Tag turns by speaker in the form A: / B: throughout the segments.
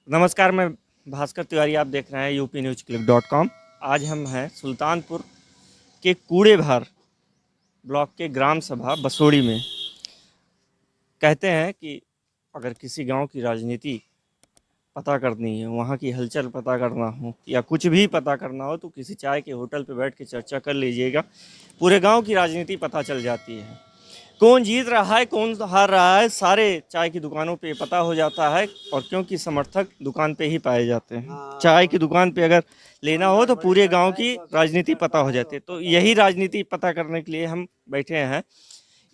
A: नमस्कार, मैं भास्कर तिवारी। आप देख रहे हैं UPNewsClick.com। आज हम हैं सुल्तानपुर के कूड़ेभार ब्लॉक के ग्राम सभा बसोड़ी में। कहते हैं कि अगर किसी गांव की राजनीति पता करनी है, वहाँ की हलचल पता करना हो या कुछ भी पता करना हो तो किसी चाय के होटल पर बैठ के चर्चा कर लीजिएगा। पूरे गांव की राजनीति पता चल जाती है। कौन जीत रहा है, कौन हार रहा है, सारे चाय की दुकानों पे पता हो जाता है। और क्योंकि समर्थक दुकान पे ही पाए जाते हैं, चाय की दुकान पे अगर लेना हो तो पूरे गांव की राजनीति पता हो जाती है। तो यही राजनीति पता करने के लिए हम बैठे हैं,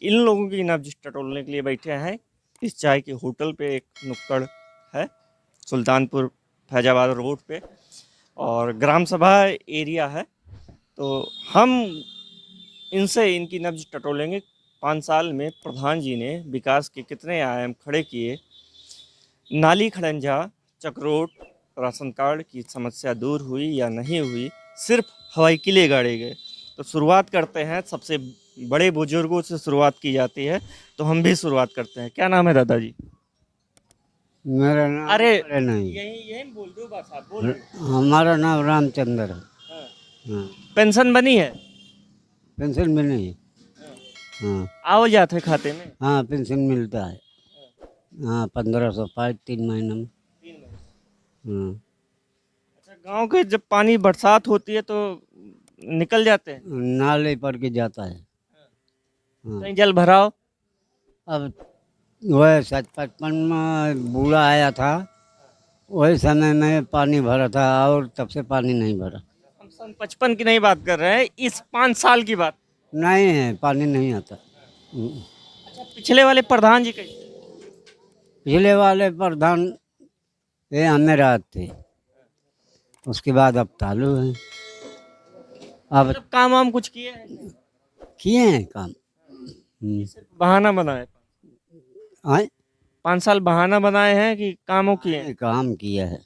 A: इन लोगों की नब्ज टटोलने के लिए बैठे हैं। इस चाय के होटल पे एक नुक्कड़ है, सुल्तानपुर फैजाबाद रोड पे, और ग्राम सभा एरिया है। तो हम इनसे इनकी नब्ज टटोलेंगे। 5 साल में प्रधान जी ने विकास के कितने आयाम खड़े किए, नाली खड़ंजा, चक्रोट, राशन कार्ड की समस्या दूर हुई या नहीं हुई, सिर्फ हवाई किले गाड़े गए। तो शुरुआत करते हैं, सबसे बड़े बुजुर्गों से शुरुआत की जाती है, तो हम भी शुरुआत करते हैं। क्या नाम है दादाजी?
B: मेरा नाम
A: अरे
B: नहीं,
A: यही बोल दो, बस आप बोल दो।
B: हमारा नाम रामचंद्र है।
A: हाँ।
B: हाँ,
A: पेंशन बनी है?
B: पेंशन भी नहीं। हाँ
A: आओ जाते खाते में?
B: हाँ, पेंशन मिलता है। हाँ, 1500 पाँच 3 महीने में।
A: 3 महीने।
B: हाँ,
A: अच्छा, गांव के जब पानी बरसात होती है तो निकल जाते हैं?
B: नाले पर के जाता है। हाँ,
A: कहीं जल भराव?
B: अब वह 55 में बूढ़ा आया था, वही समय में पानी भरा था और तब से पानी नहीं भरा।
A: हम सन 55 की नहीं बात कर रहे हैं, इस 5 साल की बात।
B: नहीं है, पानी नहीं आता।
A: अच्छा, पिछले वाले प्रधान जी कैसे?
B: पिछले वाले प्रधान ये हमें रात थे, उसके बाद अब चालू है। अब
A: मतलब काम वाम कुछ किए हैं?
B: किए हैं काम।
A: सिर्फ बहाना बनाए?
B: आए
A: 5 साल बहाना बनाए हैं कि कामों किए हैं?
B: काम किया है।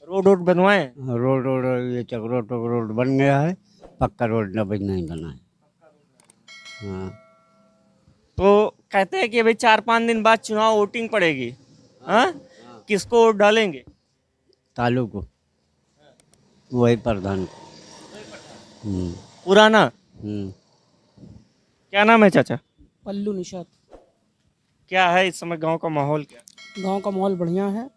A: रोड वोड बनवाए हैं?
B: रोड रोड ये चक्रोट रोड बन गया है, पक्का रोड अभी नहीं बना है। हाँ,
A: तो कहते हैं कि अभी 4-5 दिन बाद चुनाव वोटिंग पड़ेगी। हाँ, किसको वोट डालेंगे?
B: तालू को, वही प्रधान को।
A: पुराना?
B: हम्म।
A: क्या नाम है चाचा?
C: पल्लू निषाद।
A: क्या है इस समय गांव का माहौल? क्या
C: गांव का माहौल बढ़िया है।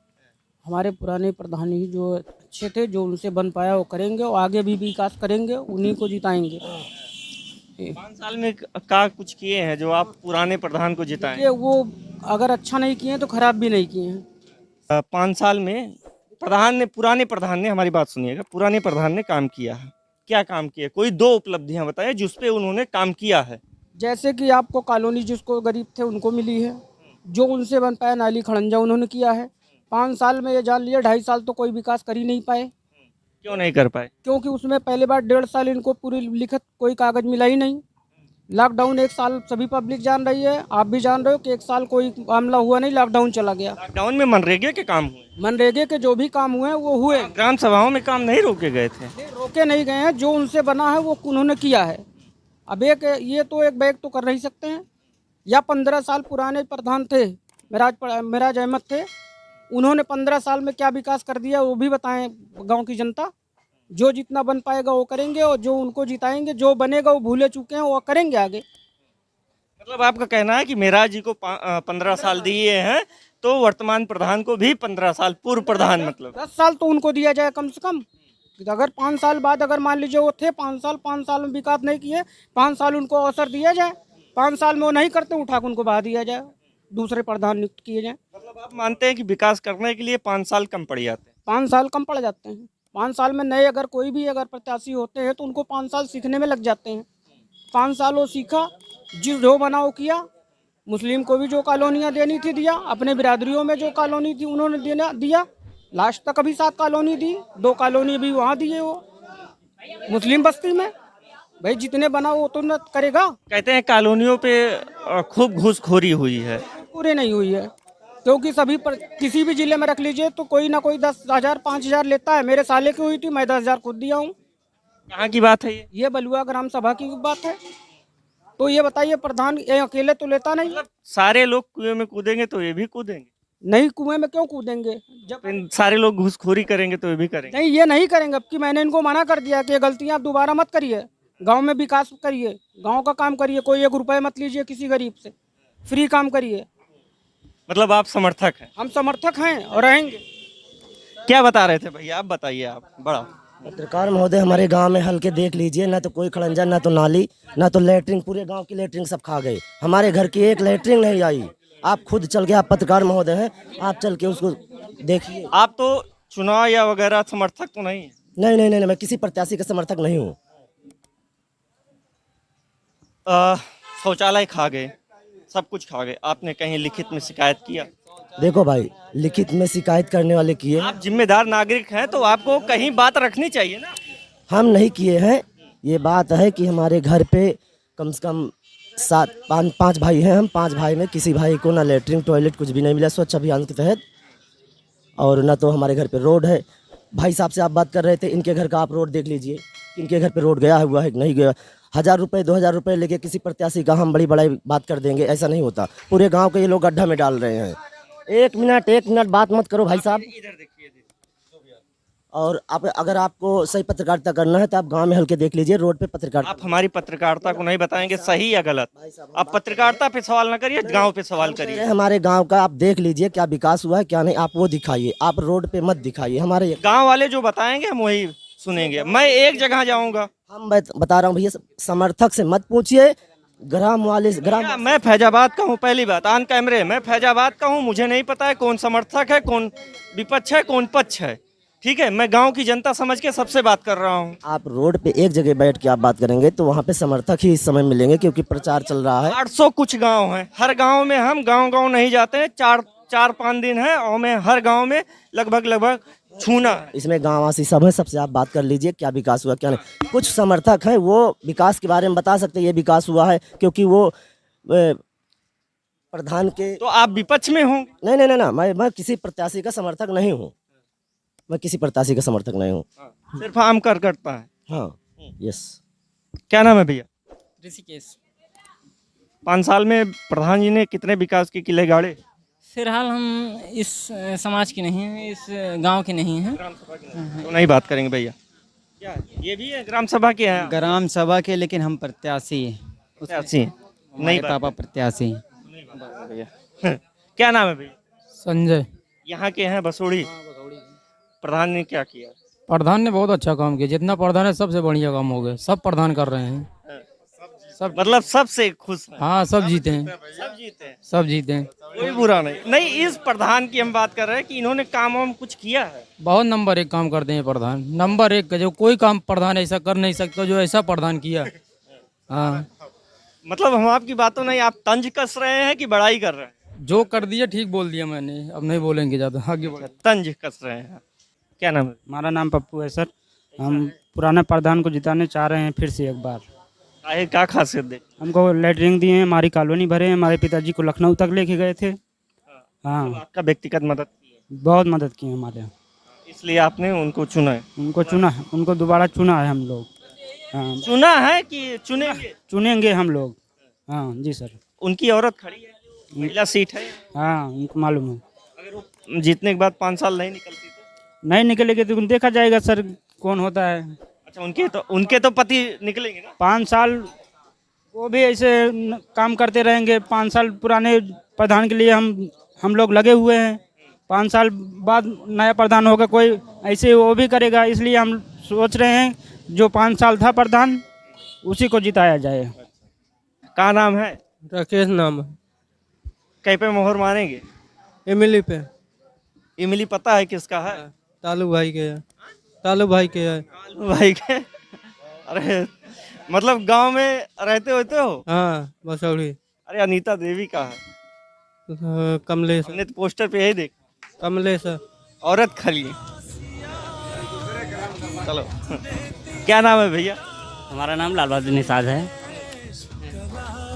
C: हमारे पुराने प्रधान ही जो अच्छे थे, जो उनसे बन पाया वो करेंगे और आगे भी विकास करेंगे, उन्हीं को जिताएंगे।
A: 5 साल में का कुछ किए हैं जो आप पुराने प्रधान को जिताएं?
C: ये वो अगर अच्छा नहीं किए तो खराब भी नहीं किए हैं।
A: 5 साल में पुराने प्रधान ने, हमारी बात सुनिएगा, पुराने प्रधान ने काम किया है। क्या काम किया? कोई 2 उपलब्धियां बताएं जिस पे उन्होंने काम किया है।
C: जैसे कि आपको कॉलोनी जिसको गरीब थे उनको मिली है, जो उनसे बन पाया नाली खड़ंजा उन्होंने किया है। 5 साल में ये जान लिया 2.5 साल तो कोई विकास कर ही नहीं पाए,
A: क्यों नहीं कर पाए?
C: क्योंकि उसमें पहले बार 1.5 साल इनको पूरी लिखित कोई कागज मिला ही नहीं। लॉकडाउन 1 साल सभी पब्लिक जान रही है, आप भी जान रहे हो कि 1 साल कोई मामला हुआ नहीं, लॉकडाउन चला गया।
A: लॉकडाउन में मनरेगा के काम हुए?
C: मनरेगे के जो भी काम हुए वो हुए,
A: ग्राम सभाओं में काम नहीं रोके गए थे?
C: रोके नहीं गए हैं। जो उनसे बना है वो उन्होंने किया है। अब एक ये तो एक बैग तो कर नहीं सकते हैं। या 15 साल पुराने प्रधान थे, मिराज अहमद थे, उन्होंने 15 साल में क्या विकास कर दिया वो भी बताएं गांव की जनता। जो जितना बन पाएगा वो करेंगे और जो उनको जिताएंगे, जो बनेगा वो भूले चुके हैं वो करेंगे आगे।
A: मतलब आपका कहना है कि मेराज जी को 15 साल दिए हैं तो वर्तमान प्रधान को भी 15 साल, पूर्व प्रधान मतलब
C: 10 साल तो उनको दिया जाए कम से कम। अगर 5 साल बाद अगर मान लीजिए वो थे 5 साल में विकास नहीं किए, 5 साल उनको अवसर दिया जाए। 5 साल में वो नहीं करते, उठा के उनको बहा दिया जाए, दूसरे प्रधान नियुक्त किए जाए।
A: मतलब आप मानते हैं कि विकास करने के लिए 5 साल कम पड़ जाते हैं?
C: 5 साल कम पड़ जाते हैं। 5 साल में नए अगर कोई भी अगर प्रत्याशी होते हैं तो उनको 5 साल सीखने में लग जाते हैं। 5 साल वो सीखा, जो बना वो किया। मुस्लिम को भी जो कॉलोनियाँ देनी थी दिया, अपने बिरादरियों में जो कॉलोनी थी उन्होंने दिया। लास्ट तक अभी 7 कॉलोनी दी, 2 कॉलोनी भी वहाँ दिए वो मुस्लिम बस्ती में। भाई जितने बना वो तो न करेगा।
A: कहते हैं कॉलोनियों पे खूब घूसखोरी हुई है।
C: पूरे नहीं हुई है, क्योंकि सभी पर किसी भी जिले में रख लीजिए तो कोई ना कोई 10,000 5,000 लेता है। मेरे साले की हुई थी, मैं 10,000 खुद दिया हूँ।
A: कहाँ की बात है ये?
C: ये बलुआ ग्राम सभा की बात है। तो ये बताइए प्रधान ये अकेले तो लेता नहीं।
A: मतलब सारे लोग कुएं में कूदेंगे तो ये भी कूदेंगे?
C: नहीं, कुएं में क्यों कूदेंगे जब
A: फिर सारे लोग घूसखोरी करेंगे तो ये भी करेंगे।
C: नहीं, ये नहीं करेंगे। अब कि मैंने इनको मना कर दिया कि ये गलतियां आप दोबारा मत करिए, गांव में विकास करिए, गांव का काम करिए, कोई 1 रुपए मत लीजिए किसी गरीब से, फ्री काम करिए।
A: मतलब आप समर्थक हैं।
C: हम समर्थक हैं और रहेंगे।
A: क्या बता रहे थे भैया, आप बताइए, आप बड़ा।
D: पत्रकार महोदय, हमारे गांव में हल्के देख लीजिए, ना तो कोई खड़ंजा, ना तो नाली, ना तो लेटरिन। पूरे गांव की लेटरिन सब खा गए, हमारे घर की एक लेटरिन नहीं आई। आप खुद चल के, आप पत्रकार महोदय हैं, आप चल के उसको देखिए।
A: आप तो चुनाव या वगैरह समर्थक तो नहीं है?
D: नहीं नहीं नहीं, मैं किसी प्रत्याशी का समर्थक नहीं हूँ।
A: शौचालय खा गए, सब कुछ खा गए, आपने कहीं लिखित में शिकायत किया?
D: देखो भाई, लिखित में शिकायत करने वाले किए,
A: आप जिम्मेदार नागरिक हैं तो आपको कहीं बात रखनी चाहिए ना।
D: हम नहीं किए हैं। ये बात है कि हमारे घर पे कम से कम 5 भाई हैं। हम 5 भाई में किसी भाई को ना लेटरिन टॉयलेट कुछ भी नहीं मिला स्वच्छ अभियान के तहत, और ना तो हमारे घर पे रोड है। भाई साहब से आप बात कर रहे थे, इनके घर का आप रोड देख लीजिए, इनके घर पे रोड गया हुआ है कि नहीं गया। 1000 रुपये 2000 रुपये लेके किसी प्रत्याशी का हम बड़ी बात कर देंगे, ऐसा नहीं होता। पूरे गांव के ये लोग गड्ढा में डाल रहे हैं। एक मिनट बात मत करो भाई साहब। और आप, अगर आपको सही पत्रकारिता करना है तो आप गांव में हल्के देख लीजिए, रोड पे पत्रकारिता।
A: आप हमारी पत्रकारिता को नहीं बताएंगे सही या गलत। आप पत्रकारिता पे सवाल ना करिए, गांव पे सवाल करिए।
D: हमारे गांव का आप देख लीजिए, क्या विकास हुआ है क्या नहीं, आप वो दिखाइए, आप रोड पे मत दिखाइए। हमारे
A: गांव वाले जो बताएंगे हम वही सुनेंगे। मैं एक जगह जाऊंगा,
D: हम बता रहा हूँ भैया, समर्थक से मत पूछिए, ग्राम वाले ग्राम।
A: मैं फैजाबाद का हूँ, पहली बात ऑन कैमरे, मैं फैजाबाद का हूँ, मुझे नहीं पता है कौन समर्थक है, कौन विपक्ष है, कौन पक्ष है। ठीक है, मैं गांव की जनता समझ के सबसे बात कर रहा हूँ।
D: आप रोड पे एक जगह बैठ के आप बात करेंगे तो वहाँ पे समर्थक ही इस समय मिलेंगे, क्योंकि प्रचार चल रहा है।
A: 800 कुछ गांव हैं, हर गांव में हम गांव नहीं जाते हैं। 4-5 दिन है और मैं हर गांव में लगभग छूना।
D: इसमें गांववासी सब है, सबसे आप बात कर लीजिए, क्या विकास हुआ क्या नहीं। कुछ समर्थक हैं, वो विकास के बारे में बता सकते हैं, ये विकास हुआ है, क्योंकि वो प्रधान के।
A: तो आप विपक्ष में होंगे?
D: नहीं नहीं नहीं, मैं किसी प्रत्याशी का समर्थक नहीं हूँ, मैं किसी प्रत्याशी का समर्थक नहीं हूँ।
A: सिर्फ आम करता है।
D: हाँ, यस।
A: क्या नाम है भैया?
E: ऋषिकेश।
A: 5 साल में प्रधान जी ने कितने विकास के किले गाड़े?
E: फिलहाल हम इस समाज के नहीं हैं, इस गांव के नहीं हैं।
A: तो नहीं बात करेंगे भैया। क्या ये भी है ग्राम सभा के हैं?
F: ग्राम सभा के, लेकिन हम प्रत्याशी हैं।
A: प्रत्याशी हैं। नहीं बात
F: पापा प्रत्याशी हैं।
A: भैया। क्या नाम है भैया?
G: संजय।
A: यहाँ के हैं बसोड़ी। प्रधान ने क्या किया?
G: प्रधान ने बहुत अच्छा काम किया, जितना प्रधान है सबसे बढ़िया काम हो गया, सब प्रधान कर रहे हैं।
A: सब मतलब सबसे खुश हैं।
G: हाँ, सब जीते हैं,
A: सब जीते हैं,
G: सब जीते हैं।
A: कोई बुरा नहीं। इस प्रधान की हम बात कर रहे हैं कि इन्होंने काम वाम कुछ किया है।
G: बहुत नंबर 1 काम करते हैं प्रधान, नंबर 1 का। जो कोई काम प्रधान ऐसा कर नहीं सकता जो ऐसा प्रधान किया। हाँ,
A: मतलब हम आपकी बातों नहीं, आप तंज कस रहे हैं कि बड़ाई कर रहे हैं?
G: जो कर दिया ठीक बोल दिया मैंने, अब नहीं बोलेंगे ज़्यादा, आगे बढ़े।
A: तंज कस रहे हैं। क्या नाम है?
H: हमारा नाम पप्पू है सर। हम पुराने प्रधान को जिताने चाह रहे हैं फिर से एक बार।
A: आए क्या खासियत दे?
H: हमको लेटरिन दिए हैं, हमारी कॉलोनी भरे हैं, हमारे पिताजी को लखनऊ तक लेके गए थे। हाँ,
A: आपका व्यक्तिगत मदद की है,
H: बहुत मदद की है हमारे,
A: इसलिए आपने उनको चुना है।
H: उनको चुना है, उनको दोबारा चुना है हम लोग। हाँ,
A: चुना है कि चुनेंगे?
H: चुनेंगे हम लोग। हाँ जी सर।
A: उनकी औरत खड़ी है, महिला सीट है।
H: हाँ, उनको मालूम है।
A: अगर वो जीतने के बाद 5 साल नहीं निकलती तो?
H: नहीं निकलेगी तो देखा जाएगा सर कौन होता है।
A: अच्छा, उनके तो पति निकलेंगे ना?
H: 5 साल वो भी ऐसे काम करते रहेंगे। 5 साल पुराने प्रधान के लिए हम लोग लगे हुए हैं। 5 साल बाद नया प्रधान होगा कोई, ऐसे वो भी करेगा। इसलिए हम सोच रहे हैं जो 5 साल था प्रधान उसी को जिताया जाए।
A: क्या नाम है?
G: राकेश नाम है।
A: कहीं पे मोहर मारेंगे?
G: एमिली पे।
A: इमली पता है किसका है?
G: तालू भाई के है, तालू भाई के है।
A: भाई के? अरे मतलब गांव में रहते होते हो?
G: हाँ, बसौड़ी।
A: अरे अनीता देवी का है,
G: कमलेश,
A: हमने तो पोस्टर पे यही देखा।
G: कमलेश।
A: औरत खड़ी है। चलो। क्या नाम है भैया?
I: हमारा नाम लाल बहादुर निषाद है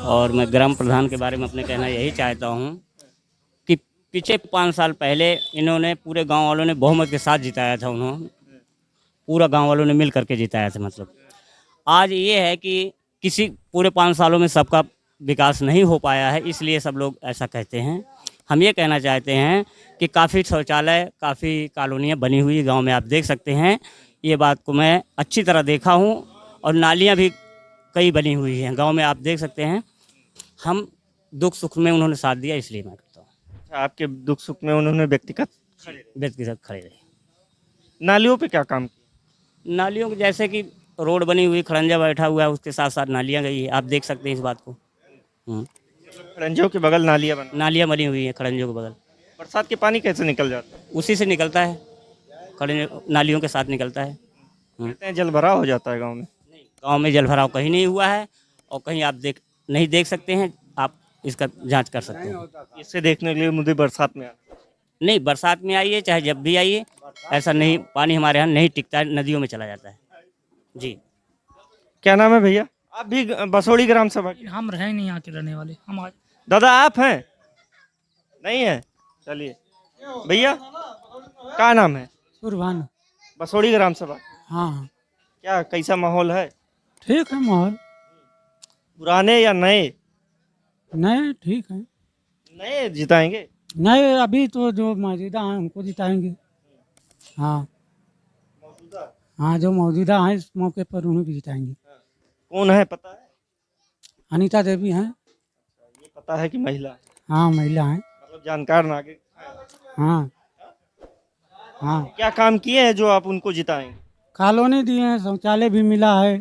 I: और मैं ग्राम प्रधान के बारे में अपने कहना यही चाहता हूँ कि पीछे 5 साल पहले इन्होंने पूरे गांव वालों ने बहुमत के साथ जिताया था। उन्होंने पूरा गांव वालों ने मिल करके जिताया था। मतलब आज ये है कि किसी पूरे 5 सालों में सबका विकास नहीं हो पाया है, इसलिए सब लोग ऐसा कहते हैं। हम ये कहना चाहते हैं कि काफ़ी शौचालय, काफ़ी कॉलोनियाँ बनी हुई है गांव में, आप देख सकते हैं। ये बात को मैं अच्छी तरह देखा हूँ और नालियाँ भी कई बनी हुई हैं गांव में, आप देख सकते हैं। हम दुख सुख में उन्होंने साथ दिया, इसलिए मैं करता हूँ।
A: आपके दुख सुख में उन्होंने व्यक्तिगत
I: खड़े रहे।
A: नालियों पे क्या काम किया?
I: नालियों को जैसे कि रोड बनी हुई, खड़ंजा बैठा हुआ है, उसके साथ साथ नालियाँ गई है, आप देख सकते हैं इस बात को।
A: खड़ंजों के बगल नालियाँ
I: बनी हुई है खड़ंजों के बगल।
A: बरसात के पानी कैसे निकल जाता है?
I: उसी से निकलता है, नालियों के साथ निकलता है।
A: कहते हैं जल भराव हो जाता है गाँव में।
I: गांव में जल भराव कहीं नहीं हुआ है और कहीं आप नहीं देख सकते हैं, आप इसका जांच कर सकते हैं।
A: इससे देखने के लिए मुझे बरसात में आना।
I: नहीं, बरसात में आइए चाहे जब भी आइए, ऐसा नहीं, पानी हमारे यहाँ नहीं टिकता है, नदियों में चला जाता है जी।
A: क्या नाम है भैया? आप भी बसोड़ी ग्राम सभा के?
H: हम रहे नहीं यहाँ के रहने वाले, हम
A: दादा आप हैं? नहीं है, चलिए। भैया क्या नाम है?
H: कुर्बान।
A: बसोड़ी ग्राम सभा।
H: हाँ,
A: क्या कैसा माहौल है?
H: ठीक है माहौल।
A: पुराने या नए?
H: नए ठीक है।
A: नए जिताएंगे?
H: नए अभी तो जो मौजूदा हैं उनको जिताएंगे। हाँ हाँ, जो मौजूदा हैं इस मौके पर उन्हें भी जिताएंगे।
A: कौन है पता है?
H: अनीता देवी हैं।
A: ये पता है कि महिला है?
H: हाँ, महिला हैं।
A: मतलब जानकार नागरिक।
H: हाँ हाँ,
A: क्या काम किए हैं जो आप उनको जिताएंगे?
H: कॉलोनी दिए हैं, शौचालय भी मिला है,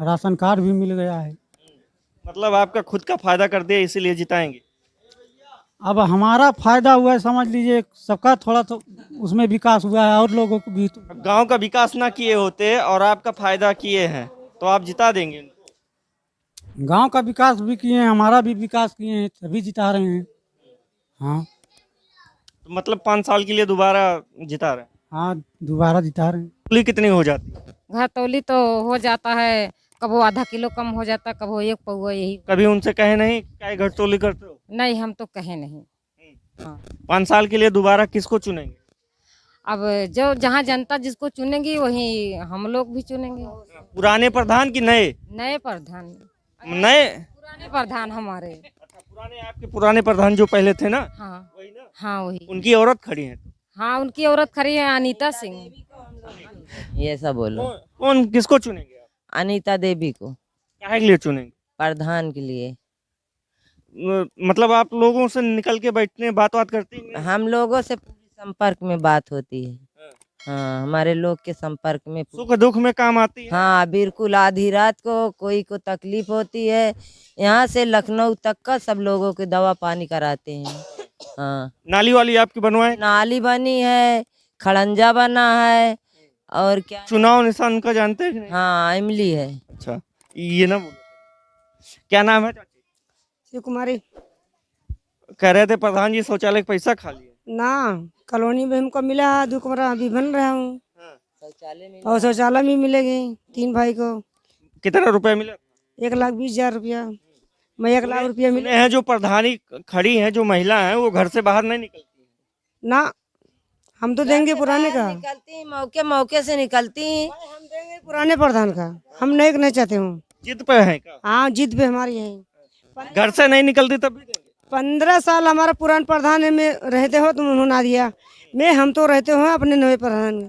H: राशन कार्ड भी मिल गया है।
A: मतलब आपका खुद का फायदा कर दिया इसीलिए जिताएंगे?
H: अब हमारा फायदा हुआ है, समझ लीजिए, सबका थोड़ा तो उसमें विकास हुआ है और लोगों को भी।
A: गांव का विकास ना किए होते और आपका फायदा किए हैं तो आप जिता देंगे?
H: गांव का विकास भी किए हैं, हमारा भी विकास किए हैं, तभी जिता रहे हैं। हाँ,
A: तो मतलब 5 साल के लिए दोबारा जिता रहे हैं?
H: हाँ, दोबारा जिता रहे हैं।
A: पुली कितनी हो जाती है?
J: घरतौली तो हो जाता है, कबो आधा किलो कम हो जाता, कबो 1 पौवा, यही।
A: कभी उनसे कहे नहीं क्या घटतौली करते हो?
J: नहीं, हम तो कहे नहीं। हाँ,
A: 5 साल के लिए दोबारा किसको चुनेंगे?
J: अब जो जहाँ जनता जिसको चुनेगी वही हम लोग भी चुनेंगे।
A: पुराने प्रधान की नए?
J: नए प्रधान।
A: नए?
J: पुराने प्रधान हमारे।
A: पुराने आपके पुराने प्रधान जो पहले थे ना?
J: हाँ
A: वही ना?
J: हाँ, वही।
A: उनकी औरत खड़ी है?
J: हाँ, उनकी औरत खड़ी है, अनीता सिंह।
K: ये सब बोलो।
A: कौन किसको चुनेंगे आप?
K: अनीता देवी को
A: क्या के लिए चुनेंगे?
K: प्रधान के लिए।
A: मतलब आप लोगों से निकल के बैठने बात करते हैं?
K: हम लोगों से संपर्क में बात होती है। हाँ, हमारे लोग के संपर्क में
A: सुख दुख में काम आती है।
K: हाँ बिल्कुल, आधी रात को कोई को तकलीफ होती है, यहाँ से लखनऊ तक का सब लोगों के दवा पानी कराते हैं। हाँ,
A: नाली वाली आपकी बनवाए?
K: नाली बनी है, खड़ंजा बना है, और क्या
A: चुनाव निशान का जानते हैं कि नहीं?
K: हाँ, इमली है।
A: अच्छा, ये ना बोलो। क्या नाम है?
C: शिव कुमारी।
A: कह रहे थे प्रधान जी शौचालय का पैसा खा लिए।
C: ना, कॉलोनी में हमको मिला, 2 कमरा अभी बन रहा हूँ
K: शौचालय
C: और शौचालय भी मिलेगी 3 भाई को।
A: कितना रुपया मिला?
C: 1,20,000 रुपया। मैं 1 लाख रुपया मिले
A: हैं जो प्रधानी खड़ी हैं, जो महिला हैं, वो घर से बाहर नहीं निकलती हैं।
C: ना, हम तो देंगे पुराने का।
K: निकलती मौके मौके से निकलती।
C: हम देंगे पुराने प्रधान का, हम नहीं चाहते हूँ।
A: जिद पे है क्या?
C: हाँ, जिद पे हमारी है।
A: घर से नहीं निकलती तब भी देंगे?
C: 15 साल हमारा पुरान प्रधान में रहते हो, तुम उन्होंने ना दिया। मैं हम तो रहते हो अपने नए प्रधान में।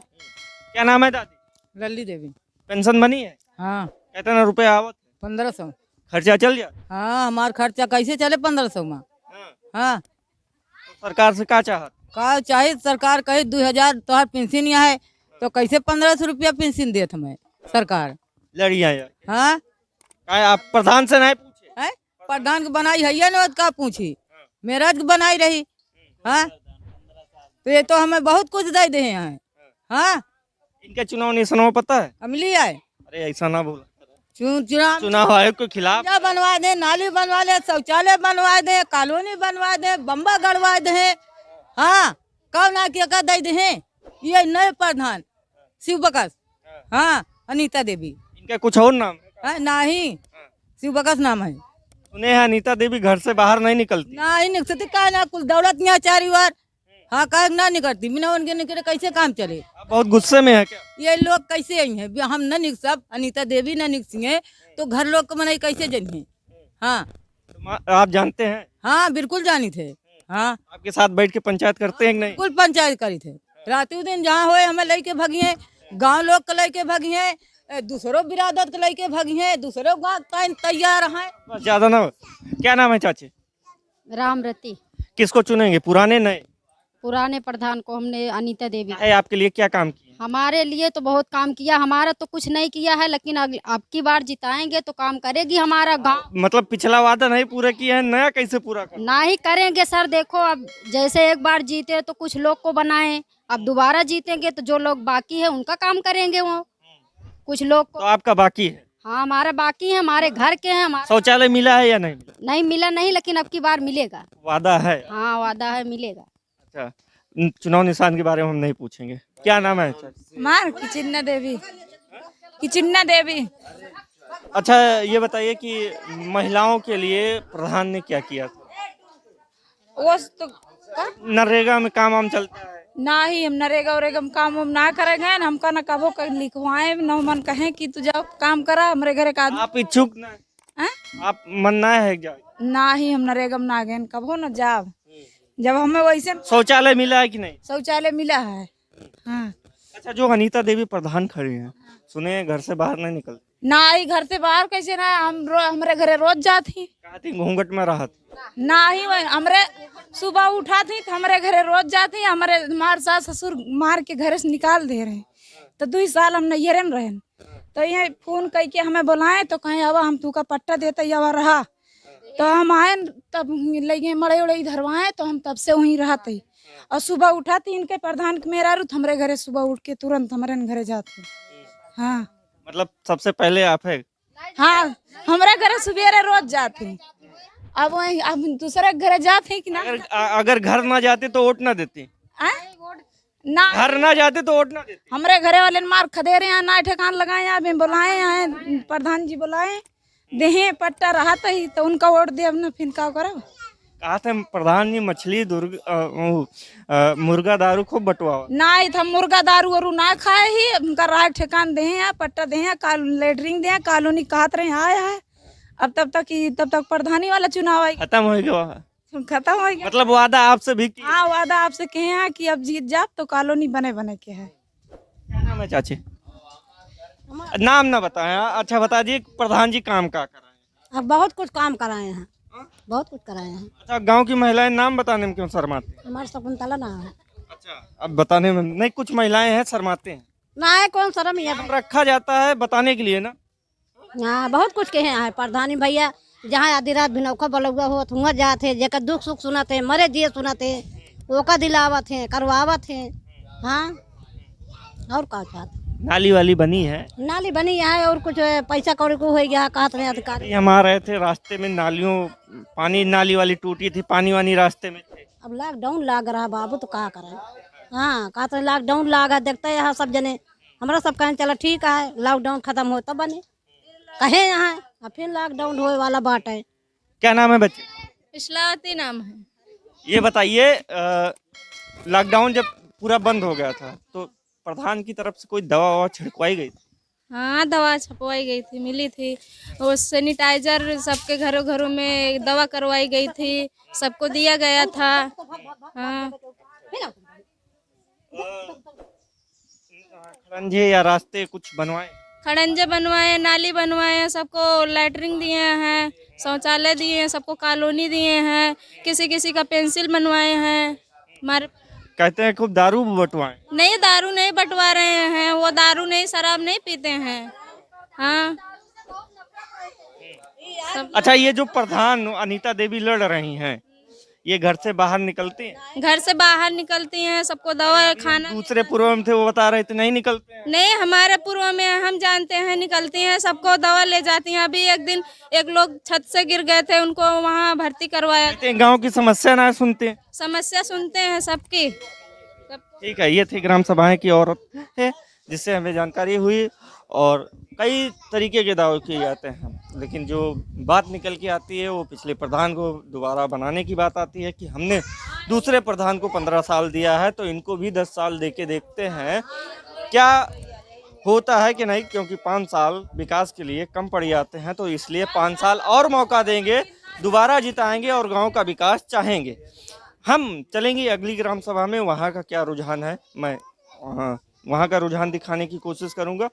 A: क्या नाम है दादी?
H: लल्ली देवी।
A: पेंशन बनी है?
H: हाँ,
A: कितना रुपया आवत?
H: 1500।
A: खर्चा चल जा?
H: हाँ, हमारा खर्चा कैसे चले 1500 में। हाँ,
A: तो सरकार से क्या चाहत?
H: का चाहे सरकार कहे 2000 तोहर पेंशन यहाँ है, तो कैसे 1500 रुपया पेंशन देत हमें सरकार।
A: लड़िया यार।
H: हाँ,
A: आप प्रधान से नहीं पूछे?
H: है प्रधान के बनाई है ना, का पूछी, मेरा बनाई रही। हाँ, तो ये तो हमें बहुत कुछ दे दे हैं। हाँ,
A: इनका चुनाव निशान पता है?
H: अमली आए।
A: अरे ऐसा ना बोला,
H: चुनाव
A: आयोग के खिलाफ
H: बनवा दे, नाली बनवा ले, शौचालय बनवा दे, कॉलोनी बनवा दे, बम्बा गड़वा दे। हाँ, कब ना क्या दे दे। ये नए प्रधान शिव बकस। हाँ, अनीता देवी।
A: इनका कुछ और नाम है?
H: नहीं, शिव बकस नाम है।
A: सुने हैं अनीता देवी घर से बाहर नहीं निकलती?
H: नहीं निकलती, का ना कुल दौलत नहीं चारी बार। हाँ, का ना निकलती, बिना उनके निकले कैसे काम चले।
A: आप बहुत गुस्से में है क्या?
H: ये लोग कैसे आई हैं, हम न निक सब अनीता देवी न निकसिए तो घर लोग को मनाई कैसे जनिए। हाँ,
A: तो आप जानते हैं?
H: हाँ, बिल्कुल जानी थे।
K: हाँ
A: आपके साथ बैठ के पंचायत करते हैं कि नहीं?
K: कुल पंचायत करी थे रात दिन जहाँ होए हमें लेके भगिए, गांव लोग के लेके भगिए, दूसरों बिरादत के लेके भगिए, दूसरों गाँव तैयार हैं।
A: बस ज्यादा ना हो। क्या नाम है चाची?
J: रामरती।
A: किसको चुनेंगे, पुराने नए?
J: पुराने प्रधान को हमने अनीता देवी।
A: है आपके लिए क्या काम किया?
J: हमारे लिए तो बहुत काम किया, हमारा तो कुछ नहीं किया है, लेकिन अब की बार जिताएंगे तो काम करेगी हमारा गांव।
A: मतलब पिछला वादा नहीं पूरा किया है, नया कैसे पूरा कर?
J: ना ही करेंगे सर। देखो अब जैसे एक बार जीते तो कुछ लोग को बनाए, अब दोबारा जीतेंगे तो जो लोग बाकी है उनका काम करेंगे वो कुछ लोग
A: तो
J: को।
A: आपका बाकी है?
J: हाँ हमारा बाकी है, हमारे घर के हैं। हमारा
A: शौचालय मिला है या नहीं मिला?
J: नहीं मिला नहीं, लेकिन अब की बार मिलेगा।
A: वादा है?
J: हाँ वादा है, मिलेगा।
A: अच्छा, चुनाव निशान के बारे में हम नहीं पूछेंगे। क्या नाम है?
K: मार किचिन्ना देवी, किचिन्ना देवी।
A: अच्छा ये बताइए कि महिलाओं के लिए प्रधान ने क्या किया था?
K: वो तो
A: नरेगा में काम वाम चलता है?
K: ना ही हम नरेगा वरेगा में काम हम ना करेंगे, हमका न कबो लिखवाए न मन कहें कि तू जाओ काम करा हमारे घर का।
A: आप इच्छुक ना? आप मन ना है क्या?
K: ना ही हम नरेगा में ना गए कबो न जाब, जब हमें वैसे
A: शौचालय मिला है कि नहीं?
K: शौचालय मिला है। हाँ
A: अच्छा, जो अनीता देवी प्रधान खड़ी हैं, सुने घर से बाहर नहीं निकलती?
K: ना ही घर से बाहर कैसे ना, हमारे घरे रोज जाती।
A: कहा थी घूंघट में रहा थी?
K: ना ही हमारे सुबह उठा थी तो हमारे घरे रोज जाती। हमारे सास ससुर मार के घरे से निकाल दे रहे, तो 2 साल हम नैहरे में रहे। तो ये फोन कह के हमें बुलाए तो कहीं अब हम तू का पट्टा देते अब रहा, तो हम आए तब लगे मड़े उड़े धरवाए, तो हम तब से वहीं रहते। और सुबह उठाती इनके प्रधान के मेरा रूथ हमारे घरे सुबह उठ के तुरंत हमारे घरे जाते। हाँ
A: मतलब सबसे पहले आप है?
K: हाँ हमारे घरे सवेरे रोज जाते। अब वही अब दूसरे घरे जाते कि ना।
A: अगर घर ना जाते तो वोट ना देती?
K: ना
A: घर ना जाते तो वोट ना देती?
K: हमारे घरे वाले मार खदेरे हैं, ना ठेकान लगाए, अभी बुलाए हैं प्रधान जी, बुलाए देहे पट्टा रहा तो उनका वोट दे, अब ना फिर का करो।
A: कहा था प्रधान जी मछली मुर्गा दारू खूब बंटवाओ।
K: ना हम मुर्गा दारू वारू ना खाए ही, उनका राय ठेकान दे हैं, पट्टा दे हैं, लेटरिंग दे, कॉलोनी कहत रहे आया है। अब तब तक प्रधानी वाला चुनाव आई
A: खत्म हो गया,
K: खत्म हो गया।
A: मतलब वादा आपसे भी किया?
K: हाँ वादा आपसे कहे हैं कि अब जीत जाओ तो कॉलोनी बने बने के है।
A: क्या नाम है चाची? नाम ना बताएं। अच्छा बता दिए प्रधान जी काम क्या कराए?
J: अब बहुत कुछ काम कराए हैं, बहुत कुछ कराए हैं।
A: अच्छा, गांव की महिलाएं नाम बताने में क्यों शर्माती?
J: हमारे शकुंतला ना है।
A: अच्छा, अब बताने में नहीं, कुछ महिलाएं हैं शर्माते हैं।
J: ना है कौन शर्म ये
A: रखा जाता है बताने के लिए ना।
J: हाँ बहुत कुछ कहे हैं प्रधानी भैया, जहाँ आधी रात भी नौका बलुआ हो हुआ जाते, जेकर दुख सुख सुनाते, मरे दिए सुनाते, ओका दिलावत है, करवावत है। हाँ और क्या चाहते?
A: नाली वाली बनी है?
J: नाली बनी है और कुछ पैसा कौड़ी को हो गया, कहते रहे अधिकारी।
A: हम आ रहे थे रास्ते में, नालियों पानी नाली वाली टूटी थी, पानी वानी रास्ते में थे।
J: अब लॉकडाउन लाग रहा बाबू तो क्या करें। हाँ कहते हैं लॉकडाउन लागा, देखते हैं सब जने, हमारा सब कहें चलो ठीक है लॉकडाउन खत्म हो तब बने, कहे यहाँ अब फिर लॉकडाउन होने वाला बात है।
A: क्या नाम है बच्चे?
K: इस्लावती नाम है।
A: ये बताइए लॉकडाउन जब पूरा बंद हो गया था तो प्रधान की तरफ से कोई दवा ववा छिड़कवाई गई थी?
K: हाँ दवा छपवाई गई थी, मिली थी। और सैनिटाइजर सबके घरों घरों में दवा करवाई गई थी, सबको दिया गया था। हाँ
A: खड़ंजे या रास्ते कुछ बनवाए?
K: खड़ंजे बनवाए, नाली बनवाए, सबको लैटरिन दिए हैं, शौचालय दिए हैं, सबको कॉलोनी दिए हैं, किसी किसी का पेंसिल बनवाए हैं।
A: कहते हैं खूब दारू बंटवाए?
K: नहीं दारू नहीं बंटवा रहे हैं, वो दारू नहीं शराब नहीं पीते हैं। हाँ
A: अच्छा, ये जो प्रधान अनीता देवी लड़ रही हैं, ये घर से बाहर निकलती हैं?
K: घर से बाहर निकलती हैं, सबको दवा खाना।
A: दूसरे पूर्व में थे वो बता रहे थे नहीं निकलते हैं?
K: नहीं हमारे पूर्व में हम जानते हैं निकलती हैं, सबको दवा ले जाती हैं। अभी एक दिन एक लोग छत से गिर गए थे, उनको वहाँ भर्ती करवाया।
A: गांव की समस्या ना सुनते?
K: समस्या सुनते हैं सबकी।
A: ठीक है, ये थी ग्राम सभाएं की औरत है जिससे हमें जानकारी हुई, और कई तरीके के दावे किए जाते हैं, लेकिन जो बात निकल के आती है वो पिछले प्रधान को दोबारा बनाने की बात आती है कि हमने दूसरे प्रधान को 15 साल दिया है तो इनको भी 10 साल दे के देखते हैं क्या होता है कि नहीं, क्योंकि 5 साल विकास के लिए कम पड़ जाते हैं, तो इसलिए 5 साल और मौका देंगे, दोबारा जिताएंगे और गांव का विकास चाहेंगे। हम चलेंगे अगली ग्राम सभा में, वहाँ का क्या रुझान है मैं वहाँ का रुझान दिखाने की कोशिश करूँगा।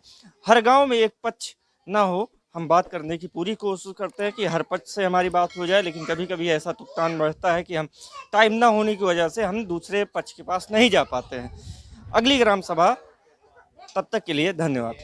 A: हर गांव में एक पक्ष ना हो, हम बात करने की पूरी कोशिश करते हैं कि हर पक्ष से हमारी बात हो जाए, लेकिन कभी कभी ऐसा तुक्तान बढ़ता है कि हम टाइम ना होने की वजह से हम दूसरे पक्ष के पास नहीं जा पाते हैं। अगली ग्राम सभा, तब तक के लिए धन्यवाद।